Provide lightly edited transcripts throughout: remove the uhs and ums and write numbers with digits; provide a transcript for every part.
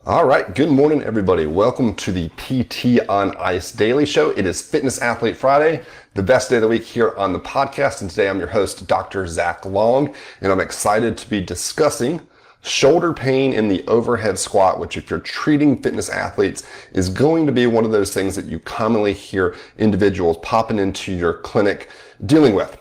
All right, good morning, everybody. Welcome to the PT on Ice Daily Show. It is Fitness Athlete Friday, the best day of the week here on the podcast. And today I'm your host, Dr. Zach Long, and I'm excited to be discussing shoulder pain in the overhead squat, which if you're treating fitness athletes is going to be one of those things that you commonly hear individuals popping into your clinic dealing with.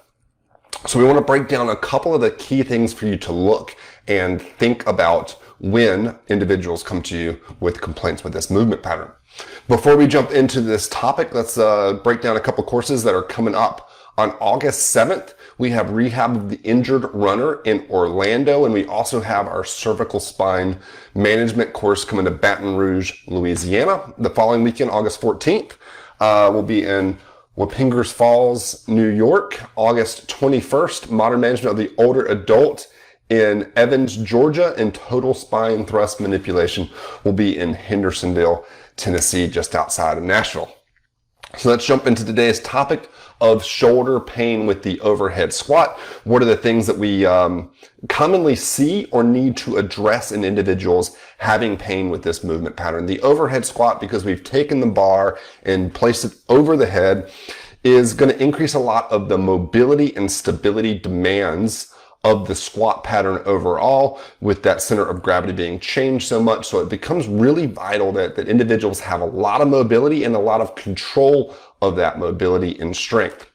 So we want to break down a couple of the key things for you to look and think about when individuals come to you with complaints with this movement pattern. Before we jump into this topic, let's break down a couple courses that are coming up. On August 7th, we have Rehab of the Injured Runner in Orlando, and we also have our cervical spine management course coming to Baton Rouge, Louisiana. The following weekend, August 14th, we'll be in Wappingers Falls, New York. August 21st, Modern Management of the Older Adult in Evans, Georgia, and Total Spine Thrust Manipulation will be in Hendersonville, Tennessee, just outside of Nashville. So let's jump into today's topic of shoulder pain with the overhead squat. What are the things that we commonly see or need to address in individuals having pain with this movement pattern? The overhead squat, because we've taken the bar and placed it over the head, is going to increase a lot of the mobility and stability demands of the squat pattern overall, with that center of gravity being changed so much. So it becomes really vital that individuals have a lot of mobility and a lot of control of that mobility and strength.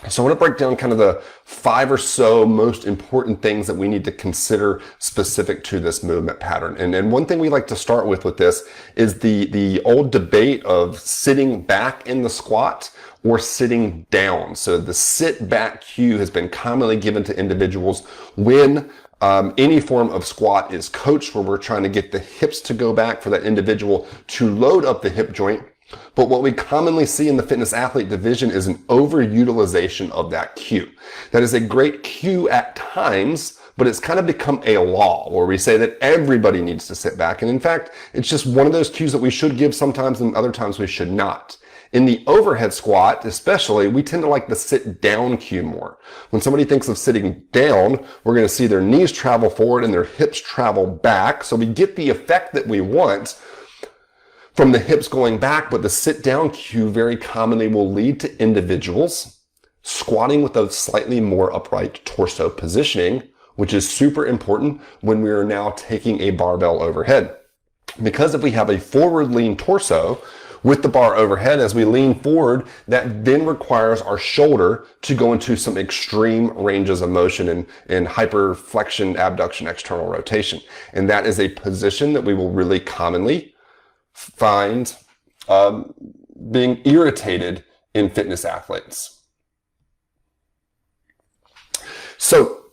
So I want to break down kind of the 5 or so most important things that we need to consider specific to this movement pattern. And one thing we like to start with this is the old debate of sitting back in the squat or sitting down. So the sit back cue has been commonly given to individuals when any form of squat is coached, where we're trying to get the hips to go back for that individual to load up the hip joint. But what we commonly see in the fitness athlete division is an overutilization of that cue. That is a great cue at times, but it's kind of become a law where we say that everybody needs to sit back. And in fact, it's just one of those cues that we should give sometimes and other times we should not. In the overhead squat, especially, we tend to like the sit down cue more. When somebody thinks of sitting down, we're going to see their knees travel forward and their hips travel back. So we get the effect that we want from the hips going back, but the sit down cue very commonly will lead to individuals squatting with a slightly more upright torso positioning, which is super important when we are now taking a barbell overhead. Because if we have a forward lean torso with the bar overhead, as we lean forward, that then requires our shoulder to go into some extreme ranges of motion and hyperflexion, abduction, external rotation. And that is a position that we will really commonly find being irritated in fitness athletes. So,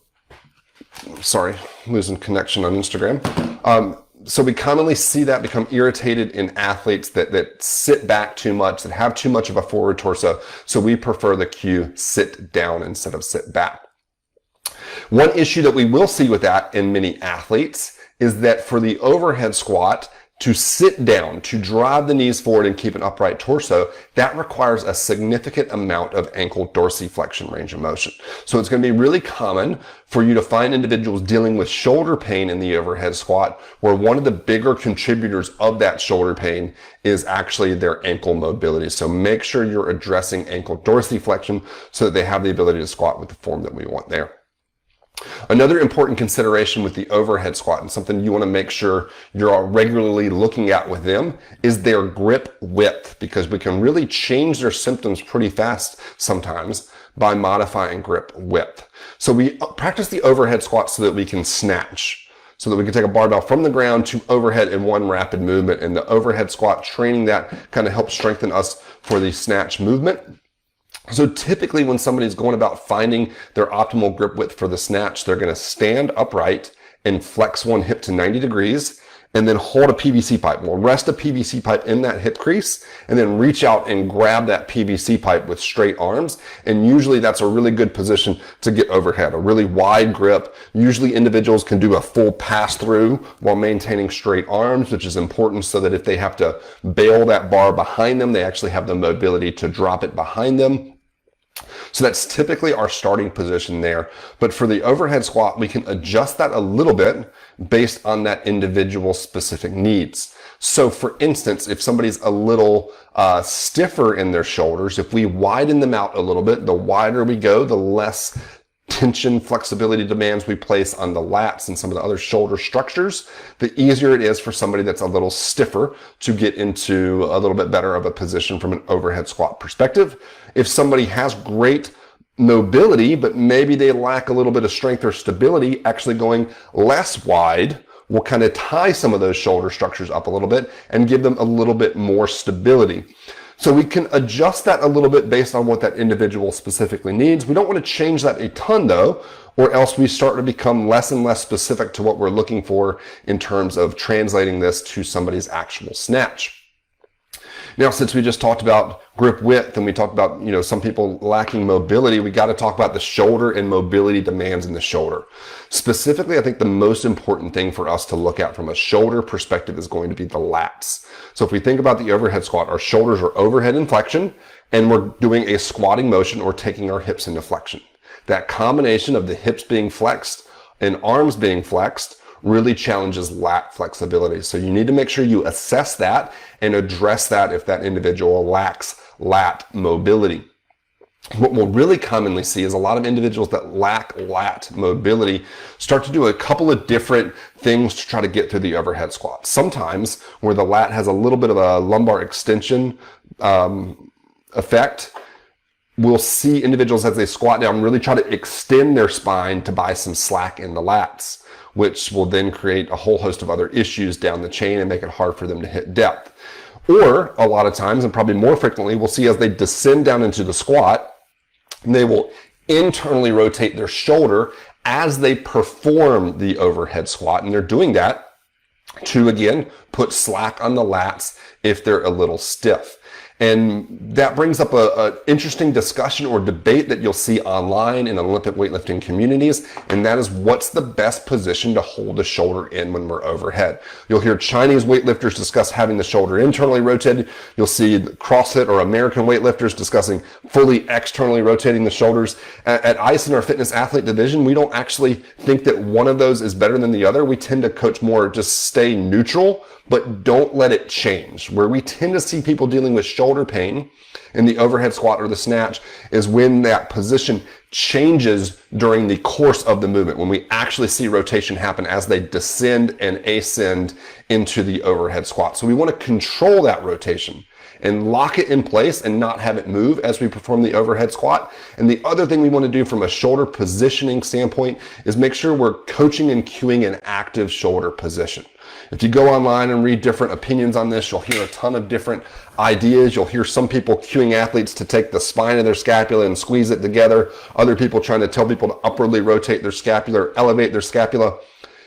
sorry, losing connection on Instagram. So we commonly see that become irritated in athletes that sit back too much, that have too much of a forward torso. So we prefer the cue sit down instead of sit back. One issue that we will see with that in many athletes is that for the overhead squat, to sit down, to drive the knees forward and keep an upright torso, that requires a significant amount of ankle dorsiflexion range of motion. So it's going to be really common for you to find individuals dealing with shoulder pain in the overhead squat, where one of the bigger contributors of that shoulder pain is actually their ankle mobility. So make sure you're addressing ankle dorsiflexion so that they have the ability to squat with the form that we want there. Another important consideration with the overhead squat, and something you want to make sure you're regularly looking at with them, is their grip width, because we can really change their symptoms pretty fast sometimes by modifying grip width. So we practice the overhead squat so that we can snatch, so that we can take a barbell from the ground to overhead in one rapid movement. And the overhead squat training, that kind of helps strengthen us for the snatch movement. So typically when somebody's going about finding their optimal grip width for the snatch, they're going to stand upright and flex one hip to 90 degrees and then hold a PVC pipe. We'll rest a PVC pipe in that hip crease and then reach out and grab that PVC pipe with straight arms. And usually that's a really good position to get overhead, a really wide grip. Usually individuals can do a full pass through while maintaining straight arms, which is important so that if they have to bail that bar behind them, they actually have the mobility to drop it behind them. So that's typically our starting position there. But for the overhead squat, we can adjust that a little bit based on that individual specific needs. So for instance, if somebody's a little stiffer in their shoulders, if we widen them out a little bit, the wider we go, the less tension, flexibility demands we place on the lats and some of the other shoulder structures, the easier it is for somebody that's a little stiffer to get into a little bit better of a position from an overhead squat perspective. If somebody has great mobility, but maybe they lack a little bit of strength or stability, actually going less wide will kind of tie some of those shoulder structures up a little bit and give them a little bit more stability. So we can adjust that a little bit based on what that individual specifically needs. We don't want to change that a ton though, or else we start to become less and less specific to what we're looking for in terms of translating this to somebody's actual snatch. Now, since we just talked about grip width and we talked about, some people lacking mobility, we got to talk about the shoulder and mobility demands in the shoulder. Specifically, I think the most important thing for us to look at from a shoulder perspective is going to be the lats. So if we think about the overhead squat, our shoulders are overhead in flexion and we're doing a squatting motion or taking our hips into flexion. That combination of the hips being flexed and arms being flexed really challenges lat flexibility. So you need to make sure you assess that and address that if that individual lacks lat mobility. What we'll really commonly see is a lot of individuals that lack lat mobility start to do a couple of different things to try to get through the overhead squat. Sometimes where the lat has a little bit of a lumbar extension effect, we'll see individuals as they squat down really try to extend their spine to buy some slack in the lats, which will then create a whole host of other issues down the chain and make it hard for them to hit depth. Or a lot of times, and probably more frequently, we'll see as they descend down into the squat, they will internally rotate their shoulder as they perform the overhead squat. And they're doing that to, again, put slack on the lats if they're a little stiff. And that brings up an interesting discussion or debate that you'll see online in Olympic weightlifting communities, and that is what's the best position to hold the shoulder in when we're overhead. You'll hear Chinese weightlifters discuss having the shoulder internally rotated. You'll see CrossFit or American weightlifters discussing fully externally rotating the shoulders. At ICE in our fitness athlete division, we don't actually think that one of those is better than the other. We tend to coach more just stay neutral, but don't let it change. Where we tend to see people dealing with shoulder pain in the overhead squat or the snatch is when that position changes during the course of the movement, when we actually see rotation happen as they descend and ascend into the overhead squat. So we want to control that rotation and lock it in place and not have it move as we perform the overhead squat. And the other thing we want to do from a shoulder positioning standpoint is make sure we're coaching and cueing an active shoulder position. If you go online and read different opinions on this, you'll hear a ton of different ideas. You'll hear some people cueing athletes to take the spine of their scapula and squeeze it together. Other people trying to tell people to upwardly rotate their scapula or elevate their scapula.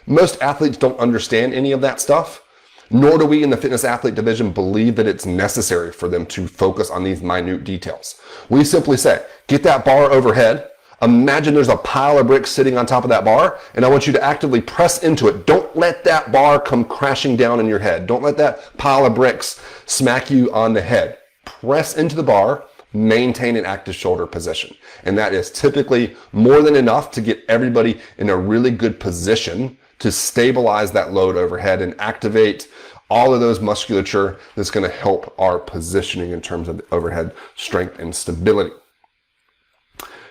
Most athletes don't understand any of that stuff, nor do we in the fitness athlete division believe that it's necessary for them to focus on these minute details. We simply say, get that bar overhead. Imagine there's a pile of bricks sitting on top of that bar, and I want you to actively press into it. Don't let that bar come crashing down in your head. Don't let that pile of bricks smack you on the head. Press into the bar, maintain an active shoulder position. And that is typically more than enough to get everybody in a really good position to stabilize that load overhead and activate all of those musculature that's going to help our positioning in terms of overhead strength and stability.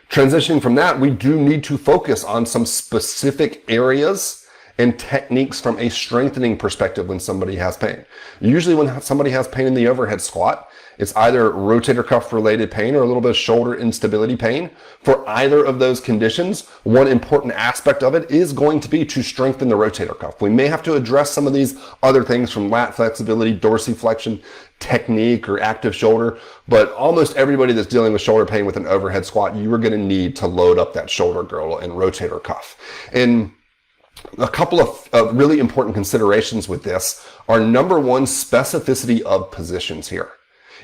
Transitioning from that, we do need to focus on some specific areas and techniques from a strengthening perspective when somebody has pain. Usually when somebody has pain in the overhead squat, it's either rotator cuff related pain or a little bit of shoulder instability pain. For either of those conditions, one important aspect of it is going to be to strengthen the rotator cuff. We may have to address some of these other things from lat flexibility, dorsiflexion, technique, or active shoulder, but almost everybody that's dealing with shoulder pain with an overhead squat, you are going to need to load up that shoulder girdle and rotator cuff. And a couple of really important considerations with this are, number one, specificity of positions here.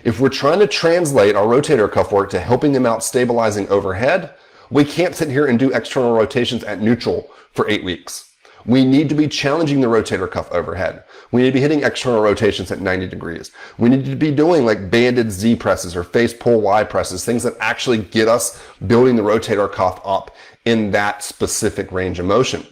If we're trying to translate our rotator cuff work to helping them out stabilizing overhead, we can't sit here and do external rotations at neutral for 8 weeks. We need to be challenging the rotator cuff overhead. We need to be hitting external rotations at 90 degrees. We need to be doing like banded Z presses or face pull Y presses, things that actually get us building the rotator cuff up in that specific range of motion.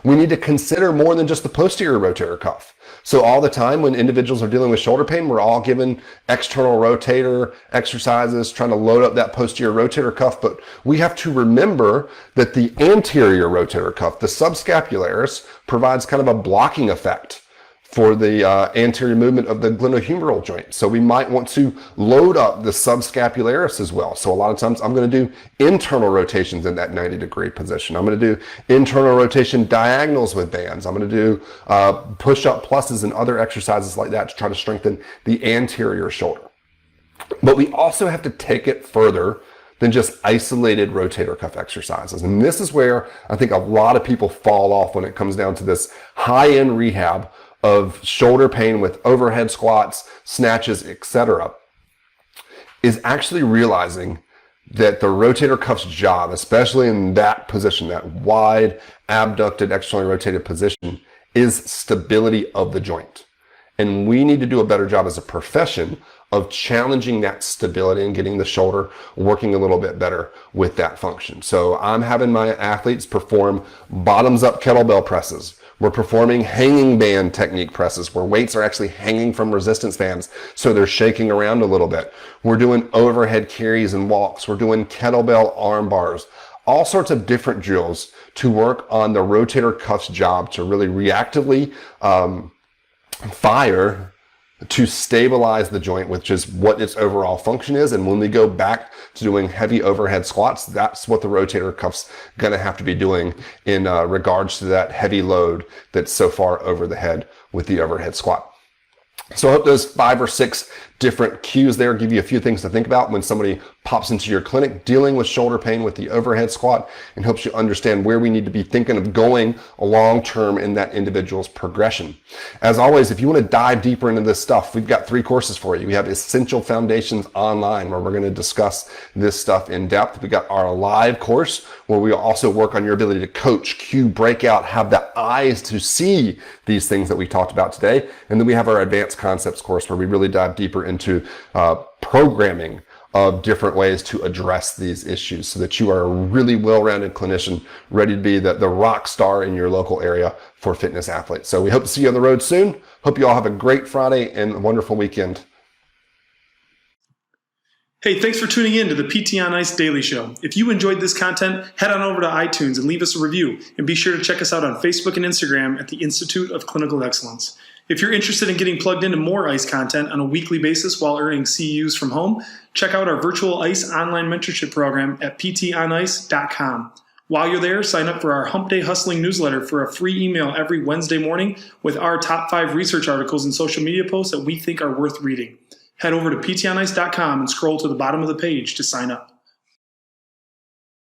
We need to consider more than just the posterior rotator cuff. So all the time when individuals are dealing with shoulder pain, we're all given external rotator exercises, trying to load up that posterior rotator cuff. But we have to remember that the anterior rotator cuff, the subscapularis, provides kind of a blocking effect for the anterior movement of the glenohumeral joint. So we might want to load up the subscapularis as well. So a lot of times I'm going to do internal rotations in that 90-degree position. I'm going to do internal rotation diagonals with bands. I'm going to do push-up pluses and other exercises like that to try to strengthen the anterior shoulder. But we also have to take it further than just isolated rotator cuff exercises. And this is where I think a lot of people fall off when it comes down to this high-end rehab of shoulder pain with overhead squats, snatches, etc., is actually realizing that the rotator cuff's job, especially in that position, that wide, abducted, externally rotated position, is stability of the joint. And we need to do a better job as a profession of challenging that stability and getting the shoulder working a little bit better with that function. So I'm having my athletes perform bottoms up kettlebell presses. We're performing hanging band technique presses where weights are actually hanging from resistance bands, so they're shaking around a little bit. We're doing overhead carries and walks. We're doing kettlebell arm bars, all sorts of different drills to work on the rotator cuff's job to really reactively fire to stabilize the joint, which is what its overall function is. And when we go back to doing heavy overhead squats, that's what the rotator cuff's going to have to be doing in regards to that heavy load that's so far over the head with the overhead squat. So I hope those 5 or 6 different cues there give you a few things to think about when somebody pops into your clinic dealing with shoulder pain with the overhead squat, and helps you understand where we need to be thinking of going long term in that individual's progression. As always, if you want to dive deeper into this stuff, we've got 3 courses for you. We have Essential Foundations Online, where we're going to discuss this stuff in depth. We got our live course, where we also work on your ability to coach, cue, break out, have the eyes to see these things that we talked about today. And then we have our Advanced Concepts course, where we really dive deeper into programming of different ways to address these issues, so that you are a really well-rounded clinician ready to be the rock star in your local area for fitness athletes. So we hope to see you on the road soon. Hope you all have a great Friday and a wonderful weekend. Hey, thanks for tuning in to the PT on Ice Daily Show. If you enjoyed this content, head on over to iTunes and leave us a review. And be sure to check us out on Facebook and Instagram at the Institute of Clinical Excellence. If you're interested in getting plugged into more ICE content on a weekly basis while earning CEUs from home, check out our virtual ICE online mentorship program at ptonice.com. While you're there, sign up for our Hump Day Hustling newsletter for a free email every Wednesday morning with our top 5 research articles and social media posts that we think are worth reading. Head over to ptonice.com and scroll to the bottom of the page to sign up.